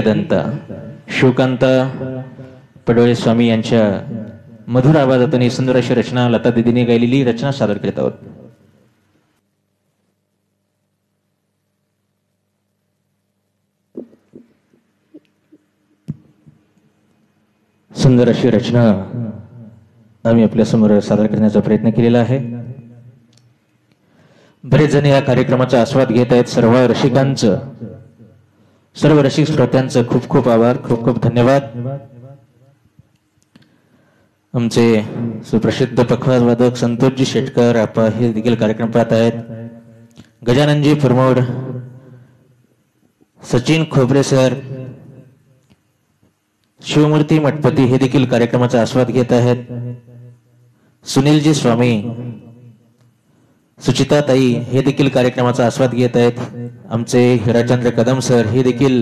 दंत शिवकांत पडोळे स्वामी यांच्या मधुर आवाजातून ही सुंदर अशी रचना लता दीदीने गायलेली रचना सादर करत आहोत. सुंदर अशी रचना आम्ही आपल्या समोर सादर करण्याचा प्रयत्न केलेला आहे. बरेच जण या कार्यक्रमाचा आस्वाद घेत आहेत. सर्व रसिकांचं, सर्व रसिक श्रोत्यांचं खूप खूप आभार, खूप खूप धन्यवाद. आमचे सुप्रसिद्ध पखवाज वादक संतोषजी शेटकर आपा हे देखील कार्यक्रम पाहत आहेत. गजाननजी पुरमोड, सचिन खोबरे सर, शिवमूर्ती मठपती हे देखील कार्यक्रमाचा आस्वाद घेत आहेत. सुनीलजी स्वामी, सुचिताताई हे देखील कार्यक्रमाचा आस्वाद घेत आहेत. आमचे हिराचंद्र कदम सर हे देखील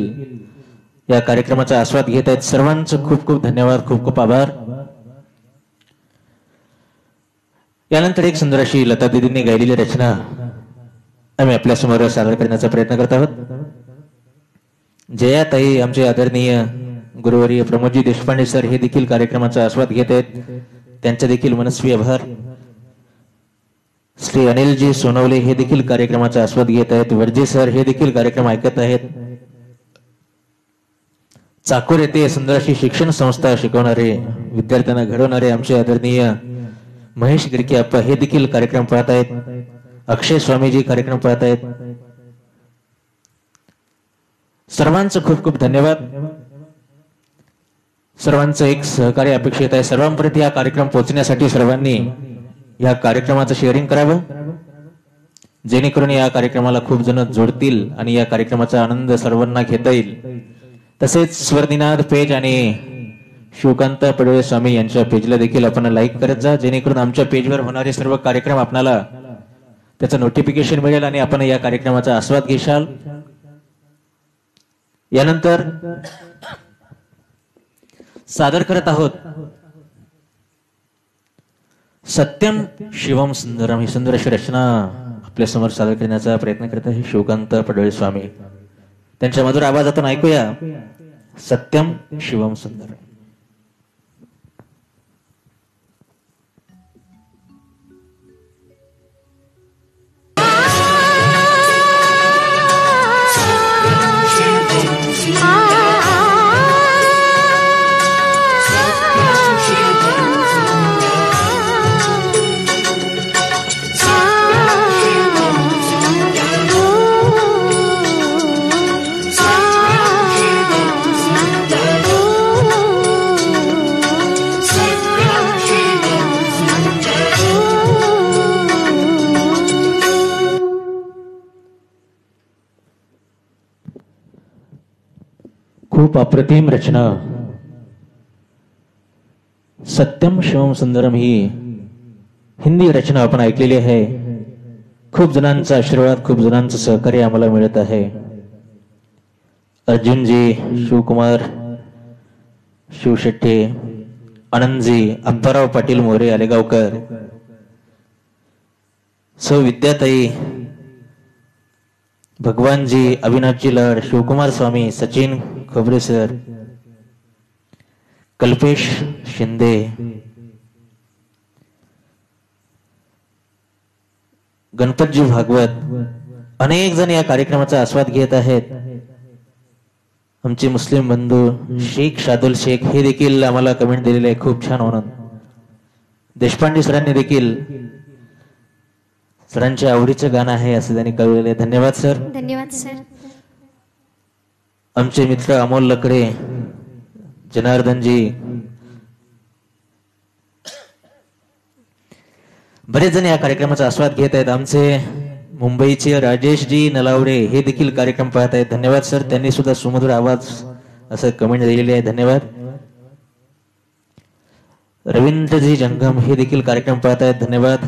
या कार्यक्रमाचा आस्वाद घेत आहेत. सर्वांचं खूप खूप धन्यवाद, खूप खूप आभार. यानंतर एक सुंदर अशी लता दीदींनी गायलेली रचना आम्ही आपल्या समोर सादर करण्याचा प्रयत्न करत आहोत. जयाताई, आमचे आदरणीय गुरुवर्य प्रमोदजी देशपांडे सर हे देखील कार्यक्रमाचा आस्वाद घेत आहेत. त्यांचे देखील मनस्वी आभार. श्री अनिलजी सोनवले हे देखील कार्यक्रमाचा आस्वाद घेत आहेत. वर्जे सर हे देखील कार्यक्रम ऐकत आहेत. चाकूर येथे सुंदर अशी शिक्षण संस्था शिकवणारे, विद्यार्थ्यांना घडवणारे आमचे आदरणीय महेश गिरके अप्पा हे देखील कार्यक्रम पाहत आहेत. अक्षय स्वामीजी कार्यक्रम पाहत आहेत. सर्वांचं खूप खूप धन्यवाद. सर्वांचं एक सहकार्य अपेक्षित आहे. सर्वांपर्यंत हा कार्यक्रम पोहोचण्यासाठी सर्वांनी या कार्यक्रमाचं शेअरिंग करावं, जेणेकरून या कार्यक्रमाला खूप जण जोडतील आणि या कार्यक्रमाचा आनंद सर्वांना घेता येईल. तसेच स्वर्निनाद पेज आणि शिवकांत पडोळे स्वामी यांच्या पेजला देखील आपण लाईक करत जा, जेणेकरून आमच्या पेजवर होणारे सर्व कार्यक्रम आपल्याला त्याचं नोटिफिकेशन मिळेल आणि आपण या कार्यक्रमाचा आस्वाद घेशाल. यानंतर सादर करत आहोत सत्यम शिवम सुंदरम ही सुंदर अशी रचना आपल्या समोर सादर करण्याचा प्रयत्न करत आहे शिवकांत पडोळे स्वामी. त्यांच्या मधुर आवाजातून ऐकूया सत्यम शिवम सुंदरम. खूप अप्रतिम रचना सत्यम शिवम सुंदरम ही हिंदी रचना आपण ऐकलेली आहे. खूप जणांचा आशीर्वाद, खूप जणांचं सहकार्य आम्हाला मिळत आहे. अर्जुनजी, शिवकुमार शिवशेट्टे, आनंदजी, अप्पाराव पाटील मोरे आलेगावकर, सौ विद्याताई, भगवानजी, अविनाशजी लाड, शिवकुमार स्वामी, सचिन खोबरे सर, कल्पेश शिंदे, गणपतजी भागवत, अनेक जण या कार्यक्रमाचा आस्वाद घेत आहेत. आमचे मुस्लिम बंधू शेख शादुल शेख हे देखील आम्हाला कमेंट दिलेले आहे, खूप छान म्हणून. देशपांडे सरांनी देखील सरांच्या आवडीचं गाणं आहे असं त्यांनी कळवलेलं आहे. धन्यवाद सर. धन्यवाद सर. आमचे मित्र अमोल लकडे, जनार्दनजी, बरेच जण या कार्यक्रमाचा आस्वाद घेत आहेत. आमचे मुंबईचे राजेशजी नलावडे हे देखील कार्यक्रम पाहत आहेत. धन्यवाद सर. त्यांनी सुद्धा सुमधुर आवाज असं कमेंट दिलेली आहे. धन्यवाद. रवींद्रजी जंगम हे देखील कार्यक्रम पाहत आहेत. धन्यवाद.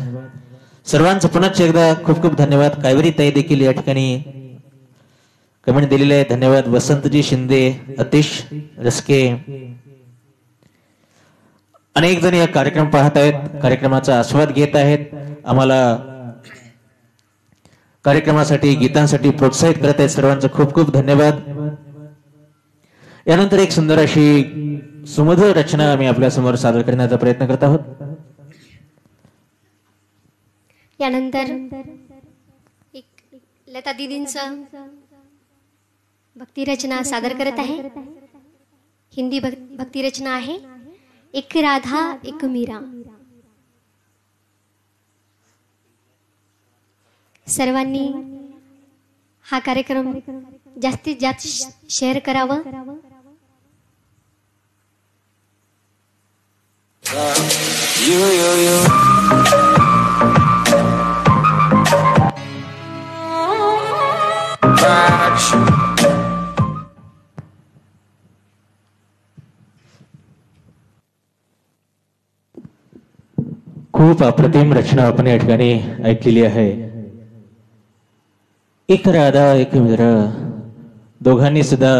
सर्वांचं पुनश्च एकदा खूप खूप धन्यवाद. कावेरी ताई देखील या ठिकाणी कमेंट दिलेले आहे. धन्यवाद. वसंतजी शिंदे, अतिश रसके, अनेक जण या कार्यक्रम पाहत आहेत, कार्यक्रमाचा आस्वाद घेत आहेत, आम्हाला कार्यक्रमासाठी गीतांसाठी प्रोत्साहित करत आहेत. सर्वांचं खूप खूप धन्यवाद. यानंतर एक सुंदर अशी सुमधुर रचना आम्ही आपल्या समोर सादर करण्याचा प्रयत्न करत आहोत. यानंतर एक लता दीदींचं भक्ती रचना सादर करत आहे. हिंदी भक्ती रचना आहे एक राधा एक मीरा. सर्वांनी हा कार्यक्रम जास्तीत जास्त शेअर करावं. खूप अप्रतिम रचना आपण या ठिकाणी ऐकलेली आहे. एक राधा एक मीरा, दोघांनी सुद्धा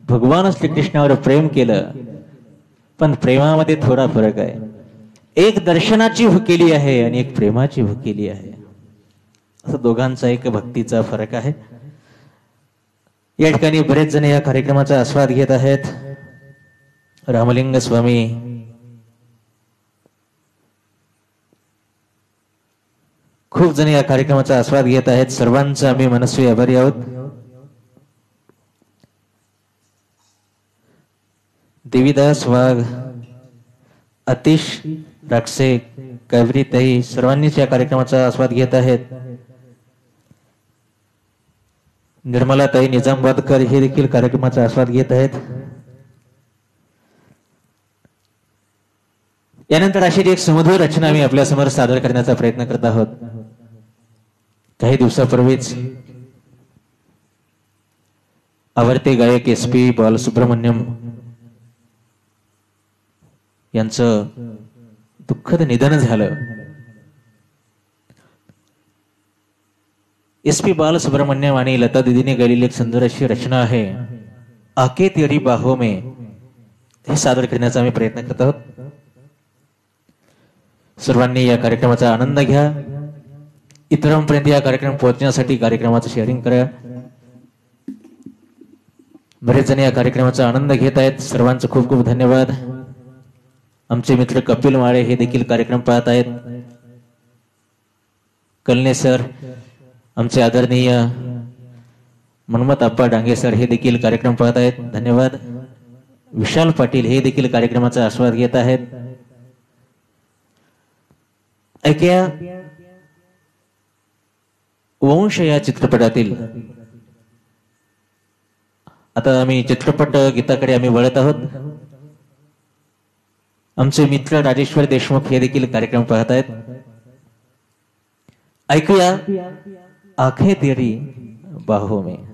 भगवान श्रीकृष्णावर प्रेम केलं, पण प्रेमामध्ये थोडा फरक आहे. एक दर्शनाची भुकेली आहे आणि एक प्रेमाची भुकेली आहे. असं दोघांचा एक भक्तीचा फरक आहे. या ठिकाणी बरेच जण या कार्यक्रमाचा आस्वाद घेत आहेत. रामलिंग स्वामी, खूप जण या कार्यक्रमाचा आस्वाद घेत आहेत. सर्वांचा आम्ही मनस्वी आभारी आहोत. देवीदास वाघ, अतिश राक्षे, कवरीताई सर्वांनीच या कार्यक्रमाचा आस्वाद घेत आहेत. निर्मलाताई निजामवादकर हे देखील कार्यक्रमाचा आस्वाद घेत आहेत. यानंतर अशी एक सुमधुर रचना आम्ही आपल्या समोर सादर करण्याचा प्रयत्न करत आहोत. काही दिवसापूर्वीच आवडते गायक SP बालसुब्रमण्यम यांचं दुःखद निधन झालं. SP बालसुब्रमण्यम आणि लता दीदीने गायलेली एक सुंदर अशी रचना आहे आके तेरी बाहों में, हे सादर करण्याचा आम्ही प्रयत्न करत आहोत. सर्वांनी या कार्यक्रमाचा आनंद घ्या. इतरांपर्यंत या कार्यक्रम पोहोचण्यासाठी कार्यक्रमाचं शेअरिंग करा. बरेच जण या कार्यक्रमाचा आनंद घेत आहेत. सर्वांचं खूप खूप धन्यवाद. आमचे मित्र कपिल माळे हे देखील कार्यक्रम पाहत आहेत. कलने सर, आमचे आदरणीय मनमत आप्पा डांगे सर हे देखील कार्यक्रम पाहत आहेत. धन्यवाद. विशाल पाटील हे देखील कार्यक्रमाचा आस्वाद घेत आहेत. ऐकूया वंश या चित्रपटातील, आता आम्ही चित्रपट गीताकडे आम्ही वळत आहोत. आमचे मित्र राजेश्वर देशमुख हे देखील कार्यक्रम पाहत आहेत. ऐकूया आंखें तेरी बाहों में.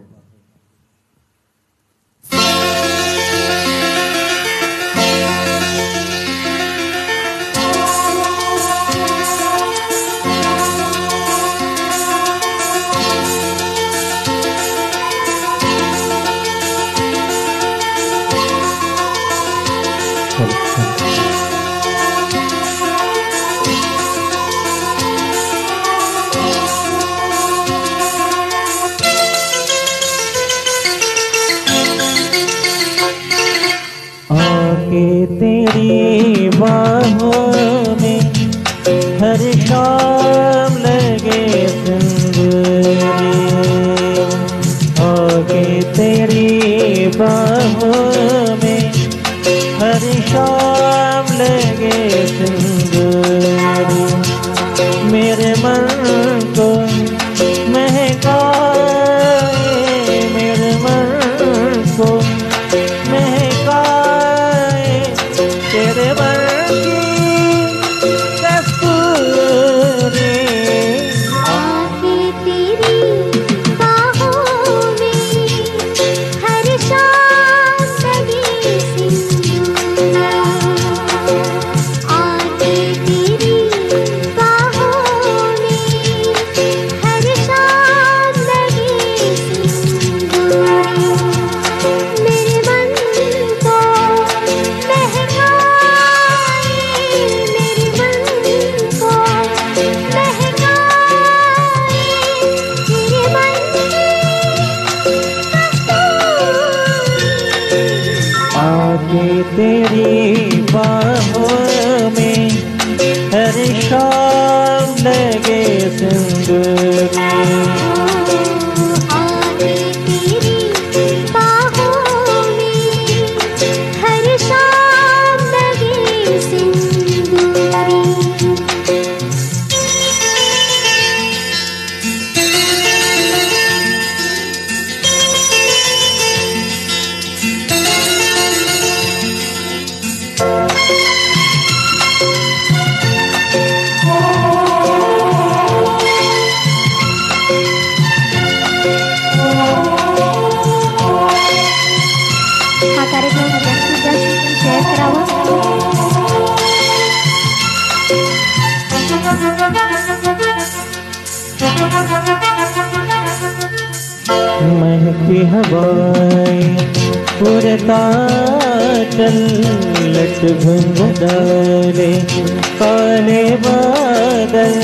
तेरी बाहों में हर शाम लगे सिंदूरी, आके तेरी बाहों में हर शाम लगे सिंदूरी. मेरे मन को महकाए, मेरे मन को तेरे मन की कस्तूरी, हर शाम लगे सिंदूरी। महकी हवाएं उड़ता चल लट भंग डाले काले बादल।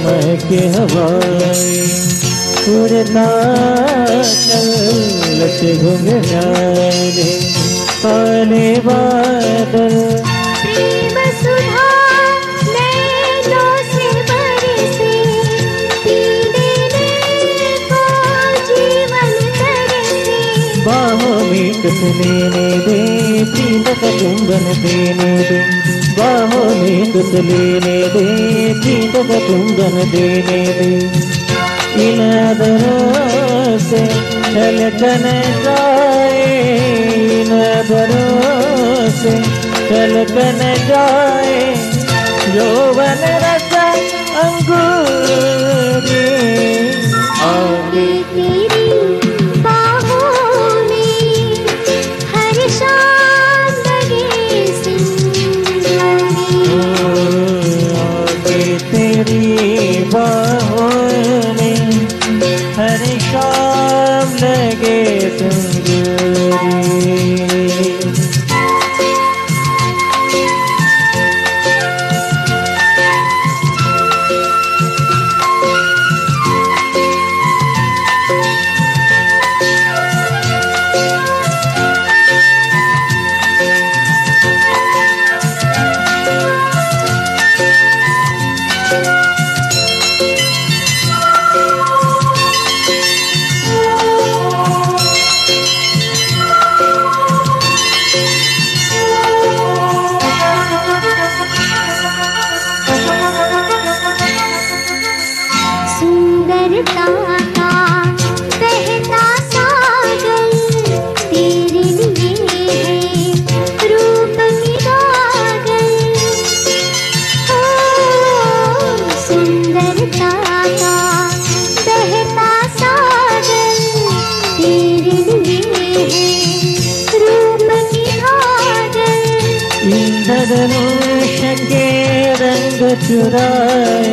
महकी हवाएं उड़ता चल लट भंग डाले काले बादल। बाहों में कुछ लेने दे प्रीत का चुंबन देने दे। बाहों में कुछ लेने दे प्रीत का चुंबन देने दे। इन अधरों से छलकन जाए, इन अधरों से छलकन जाए यौवन रस अंगूरी। आगे तेरी बाहों में हर शाम लगे सिंदूरी। धनुष के रंग चुराए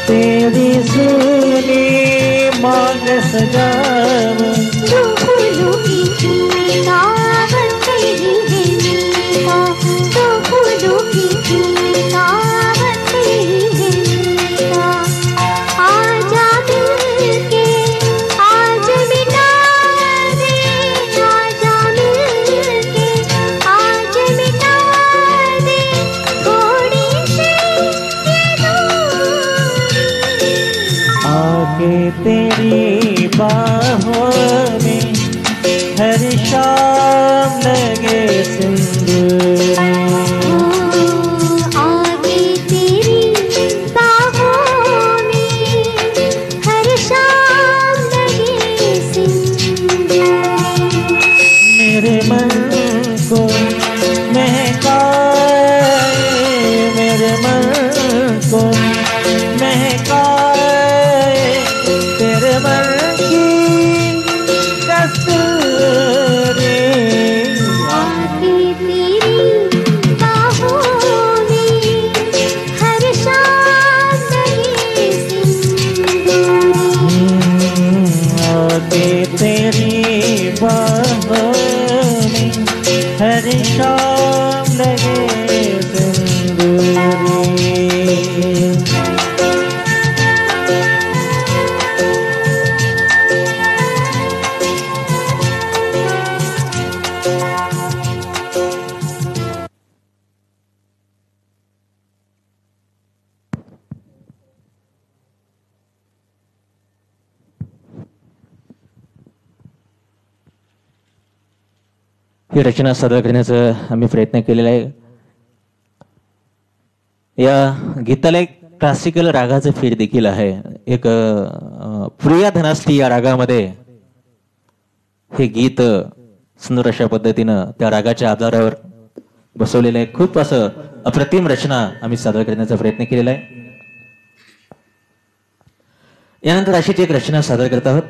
तेरी सूनी मांग सजाव। फूलों की दावत तेरी है मीठा, तो फूलों की दावत तेरी है मीठा। आजा मिलके आज मिटा दे, आजा मिलके आज मिटा दे थोड़ी सी ये दूरी। आके तेरी बाहों में हर शाम लगे सिंदूरी। ही रचना सादर करण्याचा आम्ही प्रयत्न केलेला आहे. या गीताला एक क्लासिकल रागाचं फीड देखील आहे. एक प्रिया धनास्ती या रागामध्ये हे गीत सुंदर अशा पद्धतीनं त्या रागाच्या आधारावर बसवलेलं आहे. खूप असं अप्रतिम रचना आम्ही सादर करण्याचा प्रयत्न केलेला आहे. यानंतर अशीच एक रचना सादर करत आहोत.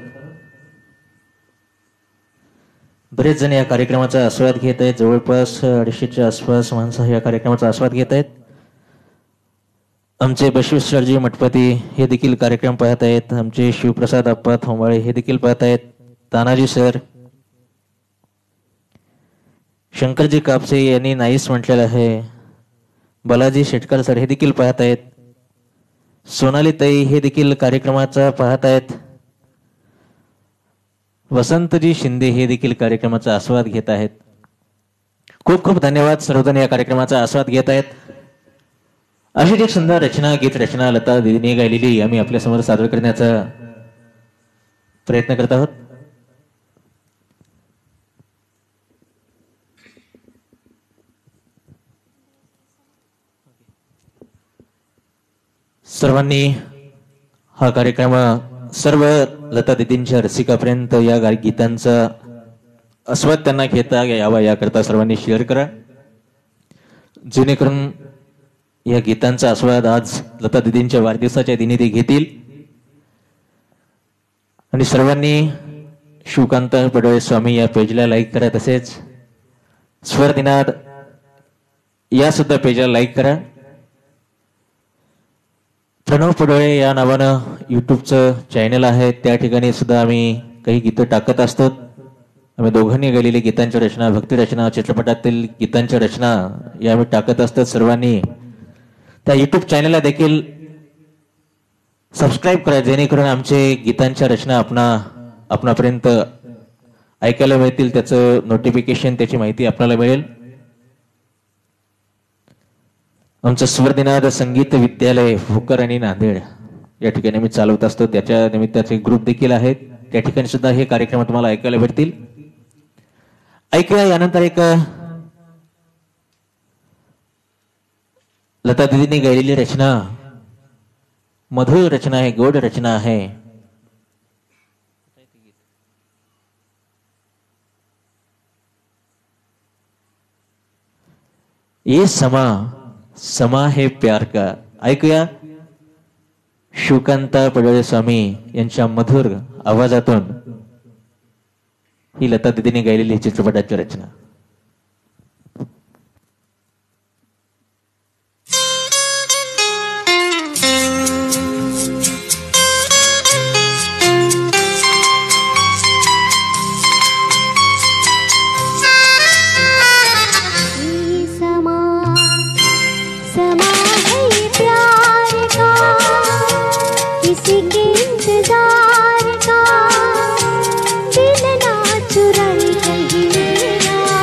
बरेच जण या कार्यक्रमाचा आस्वाद घेत आहेत. जवळपास 250च्या आसपास माणसं या कार्यक्रमाचा आस्वाद घेत आहेत. आमचे बसवेश्वरजी मठपती हे देखील कार्यक्रम पाहत आहेत. आमचे शिवप्रसाद अप्पा थोंबाळे हे देखील पाहत आहेत. तानाजी सर, शंकरजी कापसे यांनी नाहीच म्हटलेलं आहे. बालाजी शेटकर सर हे देखील पाहत आहेत. सोनाली ताई हे देखील कार्यक्रमाचा पाहत आहेत. वसंतजी शिंदे हे देखील कार्यक्रमाचा आस्वाद घेत आहेत. खूप खूप धन्यवाद. सर्वजण या कार्यक्रमाचा आस्वाद घेत आहेत. अशीच एक सुंदर रचना, गीत रचना लता दीदीने गायलेली आम्ही आपल्यासमोर सादर करण्याचा प्रयत्न करत आहोत. सर्वांनी हा कार्यक्रम सर्व लता दीदींच्या रसिकापर्यंत या गीतांचा आस्वाद त्यांना घेता यावा याकरता सर्वांनी शेअर करा, जेणेकरून या गीतांचा आस्वाद आज लता दीदींच्या वाढदिवसाच्या दिनी ते घेतील. आणि सर्वांनी शिवकांत पडोळे स्वामी या पेजला लाईक करा. तसेच स्वर दिनाद या सुद्धा पेजला लाईक करा. प्रणव पडोळे या नावानं युट्यूबचं चॅनल आहे. त्या ठिकाणी सुद्धा आम्ही काही गीतं टाकत असतो. आम्ही दोघांनी गायलेली गीतांच्या रचना, भक्ती रचना, चित्रपटातील गीतांच्या रचना या आम्ही टाकत असतात. सर्वांनी त्या युट्यूब चॅनलला देखील सबस्क्राईब करा, जेणेकरून आमचे गीतांच्या रचना आपणापर्यंत ऐकायला मिळतील. त्याचं नोटिफिकेशन, त्याची माहिती आपल्याला मिळेल. आमचं स्वरदिनाद संगीत विद्यालय भोकर आणि नांदेड या ठिकाणी मी चालवत असतो. त्याच्या निमित्ताचे ग्रुप देखील आहेत. त्या ठिकाणी सुद्धा हे कार्यक्रम तुम्हाला ऐकायला भेटतील. ऐकूया यानंतर एक लता दीदीने गायलेली रचना, मधुर रचना आहे, गोड रचना आहे. ये समा समा है प्यार का. ऐकूया शिवकांत पडोळे स्वामी यांच्या मधुर आवाजातून ही लता दीदीने गायलेली चित्रपटाची रचना. इंतजार का दिल ना चुराए कहीं मेरा.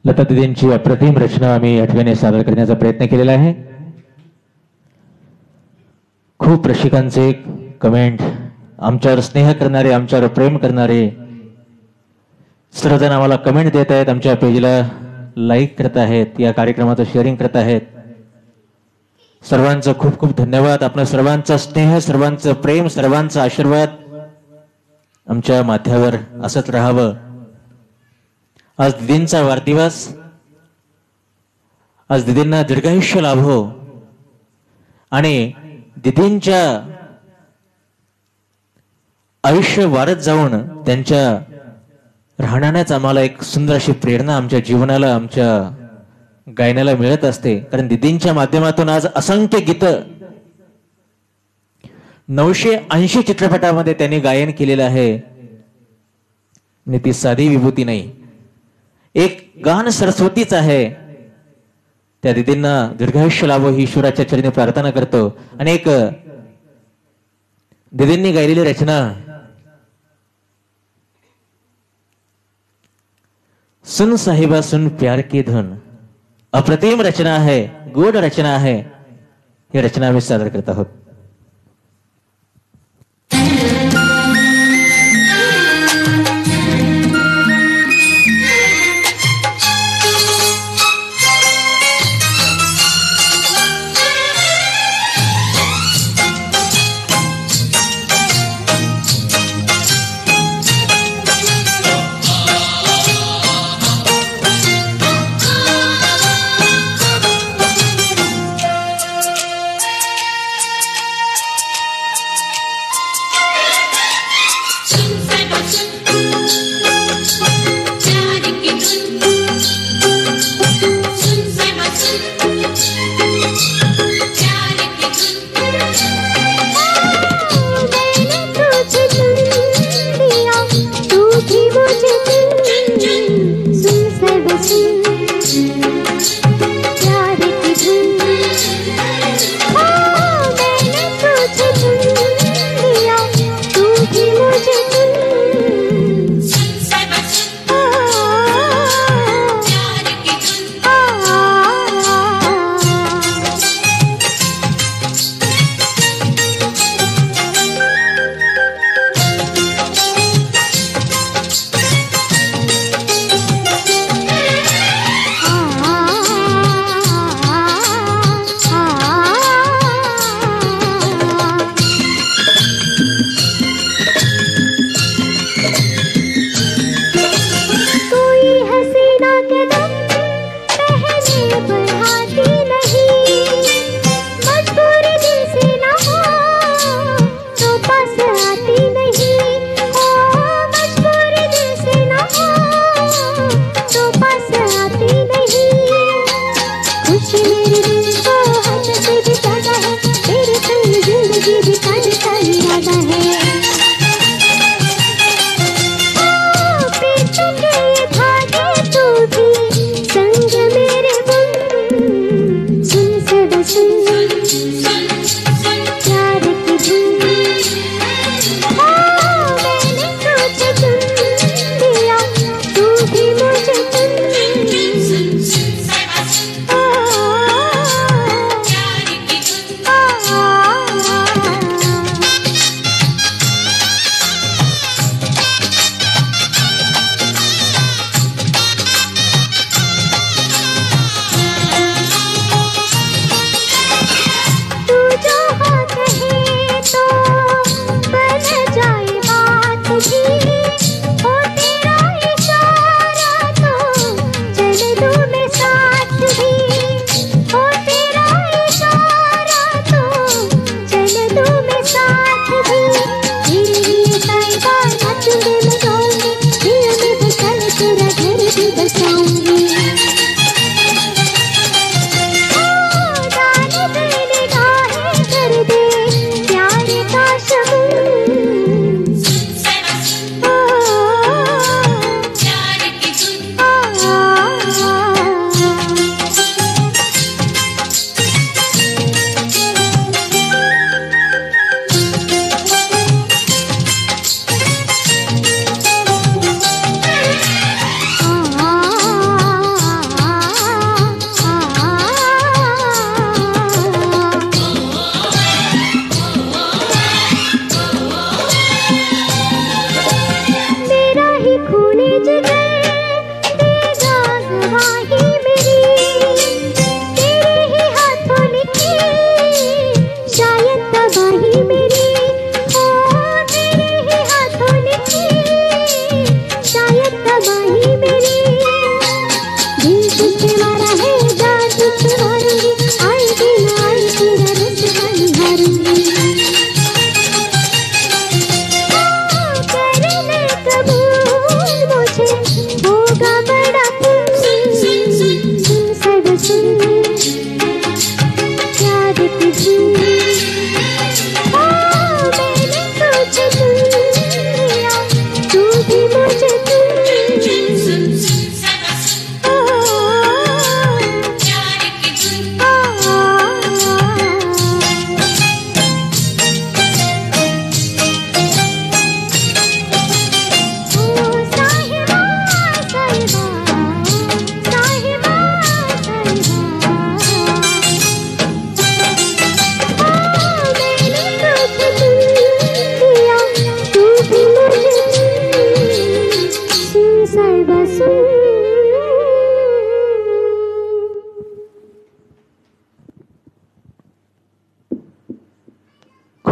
लता दीदींची अप्रतिम रचना आम्ही या ठिकाणी सादर करण्याचा प्रयत्न केलेला आहे. खूप रसिकांचे कमेंट, आमच्यावर स्नेह करणारे, आमच्यावर प्रेम करणारे सर्वजण आम्हाला कमेंट देत आहेत, आमच्या पेजला लाईक करत आहेत, या कार्यक्रमाचं शेअरिंग करत आहेत. सर्वांचं खूप खूप धन्यवाद. आपल्या सर्वांचा स्नेह, सर्वांचं प्रेम, सर्वांचा आशीर्वाद आमच्या माथ्यावर असंच राहावं. आज दीदींचा वाढदिवस, आज दीदींना दीर्घायुष्य लाभो आणि दीदींच्या आयुष्य वाढत जाऊन त्यांच्या राहण्यानेच आम्हाला एक सुंदर अशी प्रेरणा आमच्या जीवनाला, आमच्या गायनाला मिळत असते. कारण दीदींच्या माध्यमातून आज असंख्य गीतं 980 चित्रपटामध्ये त्यांनी गायन केलेलं आहे. आणि ती साधी विभूती नाही, एक गान सरस्वतीच आहे. त्या दीदींना दीर्घायुष्य लाभो ही ईश्वराच्या चरणी प्रार्थना करतो. आणि एक दीदींनी गायलेली रचना, सुन साहिबा सुन प्यार की धुन, अप्रतिम रचना आहे, गोड रचना आहे. ही रचना आम्ही सादर करत आहोत.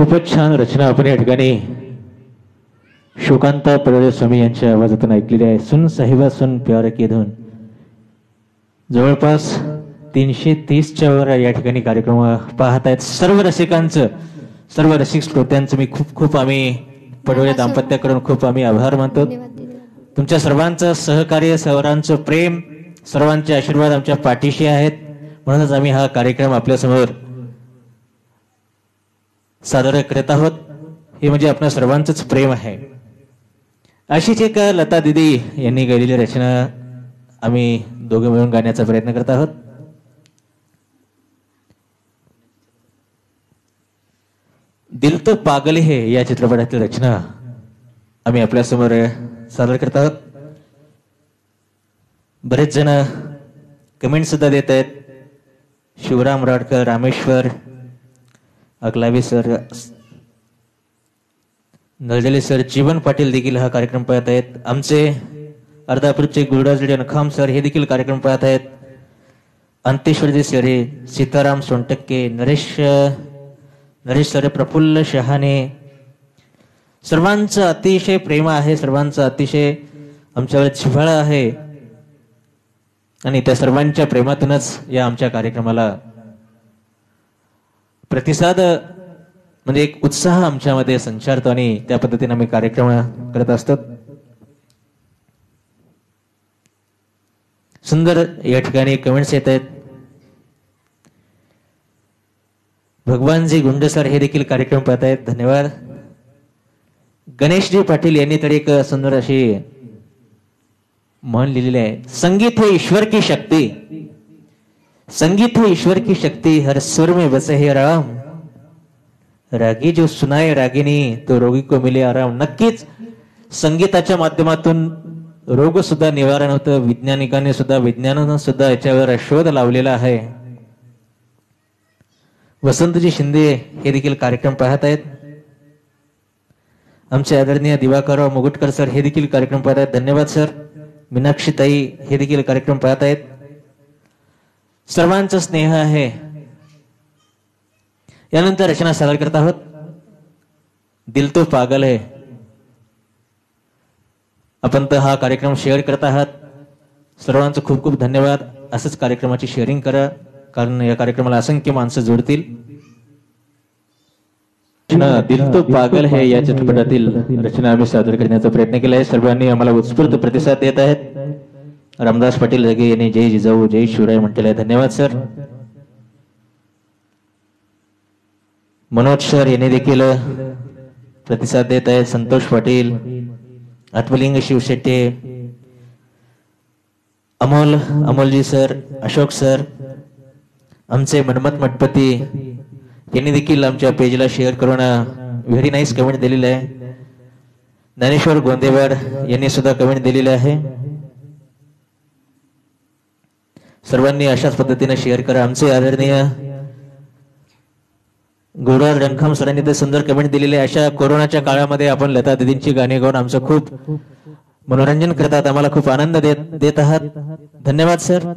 खूपच छान रचना आपण या ठिकाणी शोकांत पडोळे स्वामी यांच्या आवाजातून ऐकलेली आहे. सुन साहिबा सुन प्यार की धून. जवळपास 330च्या वर या ठिकाणी कार्यक्रम पाहत आहेत. सर्व रसिकांचं, सर्व रसिक श्रोत्यांचं मी खूप आम्ही पडोळे दाम्पत्याकडून खूप आम्ही आभार मानतो. तुमच्या सर्वांचं सहकार्य, सर्वांचं प्रेम, सर्वांचे आशीर्वाद आमच्या पाठीशी आहेत. म्हणूनच आम्ही हा कार्यक्रम आपल्यासमोर सादर करत आहोत. हे म्हणजे आपल्या सर्वांचंच प्रेम आहे. अशीच एक लता दिदी यांनी गायलेली रचना आम्ही दोघे मिळून गाण्याचा प्रयत्न करत आहोत. दिल तो पागल है या चित्रपटातील रचना आम्ही आपल्यासमोर सादर करत आहोत. बरेच जण कमेंट सुद्धा देत आहेत. शिवराम राडकर, रामेश्वर अकलावी सर, नळजले सर, जीवन पाटील देखील हा कार्यक्रम पाहत आहेत. आमचे अर्धापूरचे गुरुदास नखाम सर हे देखील कार्यक्रम पाहत आहेत. अंतेश्वरजी सरे, सीताराम सोनटक्के, नरेश सर, प्रफुल्ल शहाणे, सर्वांचं अतिशय प्रेम आहे. सर्वांचं अतिशय आमच्यावर जिव्हाळा आहे आणि त्या सर्वांच्या प्रेमातूनच या आमच्या कार्यक्रमाला प्रतिसाद म्हणजे एक उत्साह आमच्यामध्ये संचारतो आणि त्या पद्धतीने आम्ही कार्यक्रम करत असतो. सुंदर या ठिकाणी कमेंट्स येत आहेत. भगवानजी गुंड सर हे देखील कार्यक्रम पाहत आहेत, धन्यवाद. गणेशजी पाटील यांनी तर एक सुंदर अशी म्हण लिहिलेली आहे. संगीत है ईश्वर की शक्ति, संगीत है ईश्वर की शक्ति, हर सुर में बसे है राम, रागी जो सुनाए रागिनी तो रोगी को मिले आराम. नक्कीच संगीताच्या माध्यमातून रोग सुद्धा निवारण होतं. वैज्ञानिकांनी सुद्धा, विज्ञानानं सुद्धा याच्यावर शोध लावलेला आहे. वसंतजी शिंदे हे देखील कार्यक्रम पाहत आहेत. आमचे आदरणीय दिवाकरराव मुगुटकर सर हे देखील कार्यक्रम पाहत आहेत, धन्यवाद सर. मीनाक्षी ताई हे देखील कार्यक्रम पाहत आहेत. सर्वांचा स्नेह आहे. यानंतर रचना सादर करत आहोत. दिल तो पागल है. आपण तर हा कार्यक्रम शेअर करत आहात, सर्वांचं खूप धन्यवाद. असंच कार्यक्रमाची शेअरिंग करा, कारण या कार्यक्रमाला असंख्य माणसं जोडतील. दिल तो पागल है या चित्रपटातील रचना आम्ही सादर करण्याचा प्रयत्न केला आहे. सर्वांनी आम्हाला उत्स्फूर्त प्रतिसाद देत आहेत. रामदास पाटील जगे यांनी जय जिजाऊ जय शिवराय म्हटलेलं आहे, धन्यवाद सर. मनोज सर यांनी देखील प्रतिसाद देत आहेत. संतोष पाटील, आत्मलिंग शिवशेट्टे, अमोलजी सर, अशोक सर, आमचे मनमत मठपती यांनी देखील आमच्या पेजला शेअर करून व्हेरी नाईस कमेंट दिलेलं आहे. ज्ञानेश्वर गोंदेवाड यांनी सुद्धा कमेंट दिलेले आहे. सर्वांनी अशाच पद्धतीने शेअर करा. आमचे आदरणीय गुरुदास रणखम सरांनी तर सुंदर कमेंट दिलेले. अशा कोरोनाच्या काळामध्ये आपण लता दीदींची गाणी गाऊन आमचं खूप मनोरंजन करतात, आम्हाला खूप आनंद देत आहात, धन्यवाद सर.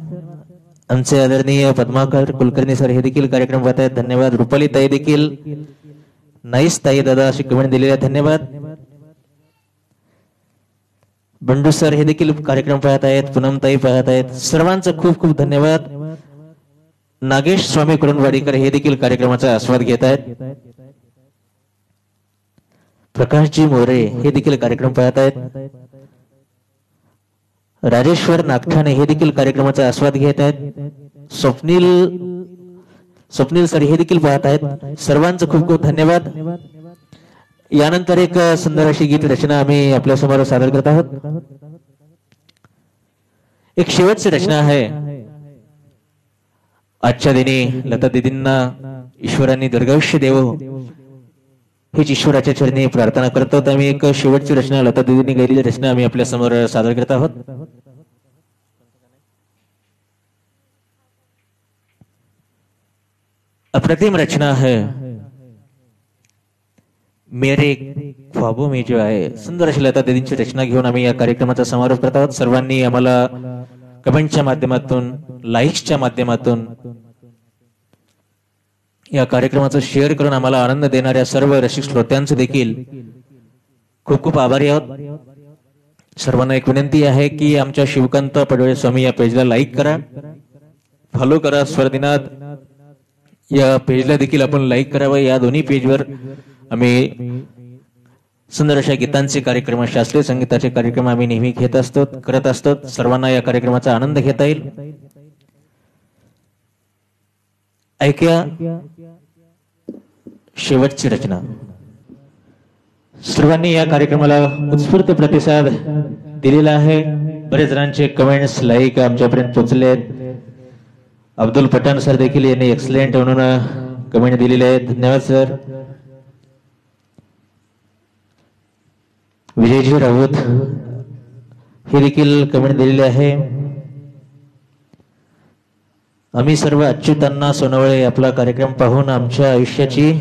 आमचे आदरणीय पद्माकर कुलकर्णी सर हे देखील कार्यक्रम पाहत आहेत, धन्यवाद. रुपाली ताई देखील नाईस ताई दादा अशी कमेंट दिलेली आहे, धन्यवाद. बंडू सर हे देखील कार्यक्रम पाहत आहेत, पूनम ताई पाहत आहेत, सर्वांचं खूप धन्यवाद. नागेश स्वामी कुरुंदवाडीकर हे देखील कार्यक्रमाचा आस्वाद घेत आहेत. प्रकाशजी मोरे हे देखील कार्यक्रम पाहत आहेत. राजेश्वर नागठाणे हे देखील कार्यक्रमाचा आस्वाद घेत आहेत. स्वप्नील सर हे देखील पाहत आहेत, सर्वांचं खूप धन्यवाद. यानंतर एक सुंदर अशी गीत रचना आम्ही आपल्या समोर सादर करत आहोत. एक शेवटची रचना आहे. आजच्या दिनी लता दीदींना ईश्वरांनी दीर्घायुष्य देवो हीच ईश्वराच्या चरणी प्रार्थना करतो. आम्ही एक शेवटची रचना लता दीदींनी गायलेली रचना आम्ही आपल्या समोर सादर करत आहोत. अप्रतिम रचना है मेरे ख्वाबों में जो आहे. सुंदर अशी लता दीदींची रचना घेऊन आम्ही या कार्यक्रमाचा समारोप करत आहोत. सर्वांनी आम्हाला कमेंटच्या माध्यमातून, लाईक्सच्या माध्यमातून या कार्यक्रमाचं शेअर करून आम्हाला आनंद देणाऱ्या सर्व रसिक श्रोत्यांचे देखील खूप खूप आभारी आहोत. सर्वांना एक विनंती आहे की आमच्या शिवकांत पडवळे स्वामी या पेजला लाईक करा, फॉलो करा. स्वरदिनात या पेजला देखील आपण लाईक करावं. या दोन्ही पेजवर आम्ही सुंदर अशा गीतांचे कार्यक्रम, शास्त्रीय संगीताचे कार्यक्रम आम्ही नेहमी करत असतो. सर्वांना या कार्यक्रमाचा आनंद घेता येईल. ऐक्या शेवटची रचना. सर्वांनी या कार्यक्रमाला उत्स्फूर्त प्रतिसाद दिलेला आहे. बरेच जणांचे कमेंट्स, लाईक आमच्यापर्यंत पोहोचले आहेत. अब्दुल पठाण सर देखील यांनी एक्सलेंट म्हणून कमेंट दिलेले आहेत. धन्यवाद सर. विजयजी राऊत हे देखील कमेंट दिलेले आहे. आम्ही सर्व अच्युतांना सोनवळे आपला कार्यक्रम पाहून आमच्या आयुष्याची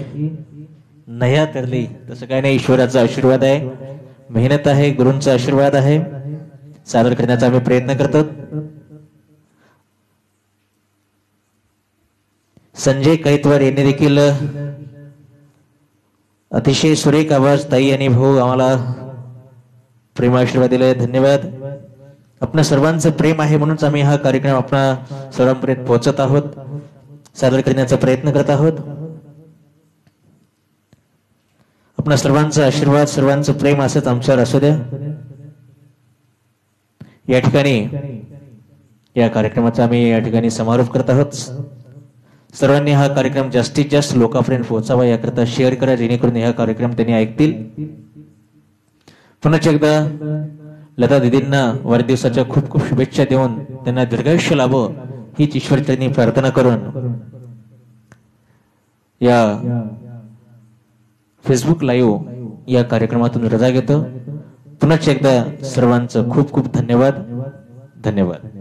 नया तरली. तसं काही नाही, ईश्वराचा आशीर्वाद आहे, मेहनत आहे, गुरूंचा आशीर्वाद आहे. सादर करण्याचा आम्ही प्रयत्न करतो. संजय कैतवार यांनी देखील अतिशय सुरेख आवाज ताई आणि भाऊ आम्हाला प्रेम आशीर्वाद दिलाय. धन्यवाद. आपल्या सर्वांचं प्रेम आहे म्हणूनच आम्ही हा कार्यक्रम आपल्या सर्वांपर्यंत पोहोचत आहोत, सादर करण्याचा प्रयत्न करत आहोत. आपल्या सर्वांचा आशीर्वाद, सर्वांचं प्रेम असंच आमच्यावर असू द्या. या ठिकाणी या कार्यक्रमाचा आम्ही या ठिकाणी समारोप करत आहोत. सर्वांनी हा कार्यक्रम जास्तीत जास्त लोकांपर्यंत पोहोचावा याकरता शेअर करा, जेणेकरून हा कार्यक्रम त्यांनी ऐकतील. पुन्हा एकदा लता दीदींना वाढदिवसाच्या खूप खूप शुभेच्छा देऊन त्यांना दीर्घायुष्य लाभो हीच ईश्वरचरणी प्रार्थना करून या फेसबुक लाईव्ह या कार्यक्रमातून रजा घेतो. पुन्हा एकदा सर्वांचं खूप खूप धन्यवाद. धन्यवाद.